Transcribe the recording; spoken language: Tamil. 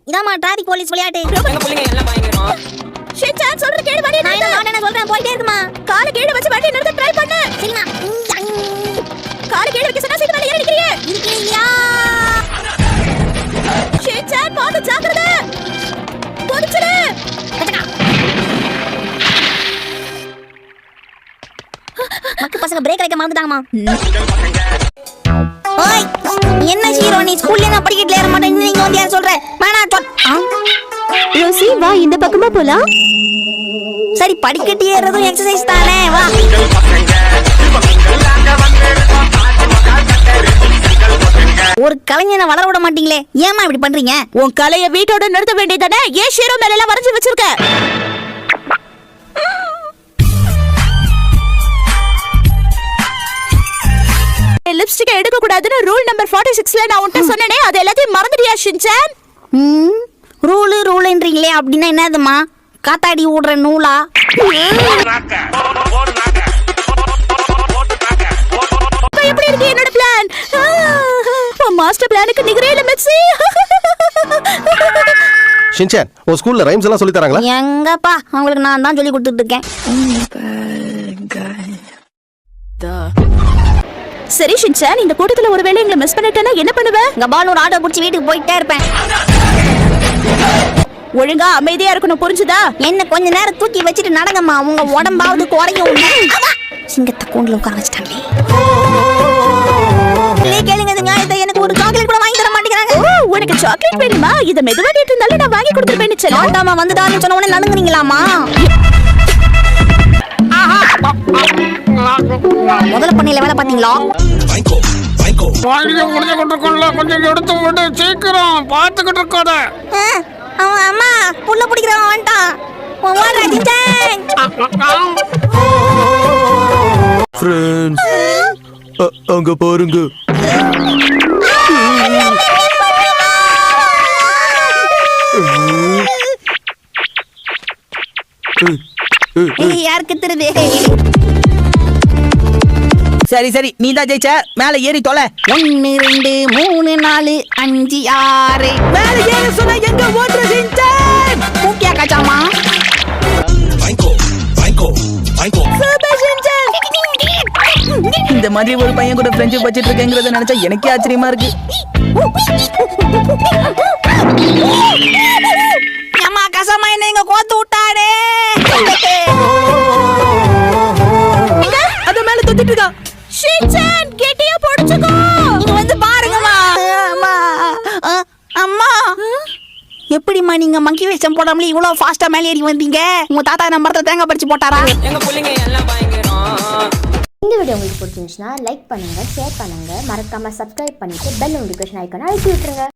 இதாமா டிராஃபிக் போலீஸ் விளையாட்டு. எங்க புள்ளைங்க எல்லாம் பயங்கரம். ஷின்சான் சொல்ற கேடு வண்டி நான் என்ன சொல்றேன் போயிட்டே இருக்குமா. கால கீழ வச்சு வண்டி நிறுத்த ட்ரை பண்ணு. சரிமா. கால கீழ வைக்க சொன்னா சீட் மேல ஏறி நிக்கிறியே. இருக்கீங்களா? ஷின்சான் பாத்து ஜாக்கிரதை. போடிச்சுடு. மக்கு பசங்க பிரேக் வைக்க மறந்துட்டாங்கமா. ஓய் என்ன ஹீரோ நீ ஸ்கூல்ல நான் படிக்கட்டல ஏற மாட்டேன் நீங்க வந்து யார் சொல்ற? வேணா ரோசி வா இந்த பக்கமா போலாம். சரி படிக்கட்டு ஏறதும் எக்சர்சைஸ் தானே வா. ஒரு கலைஞனை வளர விட மாட்டீங்களே ஏமா இப்படி பண்றீங்க? உன் கலைய வீட்டோட நிறுத்த வேண்டியதானே? ஏன் ஷீரோ மேல எல்லாம் வரைஞ்சு வச்சிருக்க? லிப்ஸ்டிக் எடுக்க கூடாதுன்னு ரூல் நம்பர் 46ல நான் உன்கிட்ட சொன்னேனே அது எல்லாத்தையும் மறந்துட்டியா ஷின்சான்? ரூல்ன்றீங்களே அப்படின்னா என்னதுமா? காத்தாடி ஊடுற நூலா? எப்படி இருக்கு என்னோட பிளான்? மாஸ்டர் பிளானுக்கு நிகரே இல்ல மெக்ஸி. ஷின்சான் உன் ஸ்கூல்ல ரைம்ஸ் எல்லாம் சொல்லி தராங்களா? எங்கப்பா அவங்களுக்கு நான் தான் சொல்லி கொடுத்துட்டு இருக்கேன். சரி ஷின்சான் இந்த கூட்டத்துல ஒருவேளை எங்களை மிஸ் பண்ணிட்டேன்னா என்ன பண்ணுவ? கபால் ஒரு ஆட்டோ பிடிச்சி வீட்டுக்கு போயிட்டே இருப்பேன். ஒழுங்கா அமைதியா இருக்கணும் புரிஞ்சுதா? என்ன கொஞ்ச நேரம் தூக்கி வச்சுட்டு நடங்கம்மா உங்க உடம்பாவது குறையும். சிங்கத்தை கூண்டுல உட்கார வச்சுட்டாங்களே. கேளுங்க நியாயத்தை எனக்கு ஒரு சாக்லேட் கூட வாங்கி தர மாட்டேங்கிறாங்க. உனக்கு சாக்லேட் வேணுமா? இத மெதுவா கேட்டு இருந்தாலும் நான் வாங்கி கொடுத்துருப்பேன்னு சொல்ல. ஆட்டாமா வந்துட்டான்னு சொன்ன உடனே நடுங்குறீங்களாமா? முதல்ல பண்ணையில வேலை பாத்தீங்களா? கொஞ்சம் எடுத்து விட்டு சீக்கிரம் பார்த்துக்கிட்டு இருக்காத. அவன் அம்மா புள்ள பிடிக்கிறவன் வந்துட்டான். ஃப்ரெண்ட்ஸ் அங்க பாருங்க. யாருக்கு தெரியுது? சரி சரி நீ தான் ஜெயிச்ச. மேல ஏறி தொலை. 1 2 3 4 5 6 மேல ஏறி சொன்னா எங்க ஓட்ற ஷின்சான்? கூக்கியா காச்சாமா? இந்த மாதிரி ஒரு பையன் கூட ஃப்ரெண்ட்ஷிப் வச்சிட்டு இருக்கேங்கறத நினைச்சா எனக்கே ஆச்சரியமா இருக்கு. அம்மா கசமா என்ன இங்க கோத்து விட்டாடே. அத மேல தொத்திட்டு இருக்கா. ஷின்சான் கெட்டியா புடிச்சுக்கோ. இங்க வந்து பாருங்கம்மா. அம்மா அம்மா எப்படிம்மா நீங்க மங்கி வேஷம் போடாமலே இவ்வளவு ஃபாஸ்டா மேலே ஏறி வந்தீங்க? உங்க தாத்தா நம்பர்ல தேங்காய் பறிச்சு போட்டாரா? எங்க புள்ளைங்க எல்லாம் பயங்கரம். இந்த வீடியோ உங்களுக்கு பிடிச்சிருந்துச்சுன்னா லைக் பண்ணுங்க, ஷேர் பண்ணுங்க, மறக்காம சப்ஸ்கிரைப் பண்ணிட்டு பெல் நோட்டிஃபிகேஷன் ஐகானை அழுத்தி விட்டுருங்க.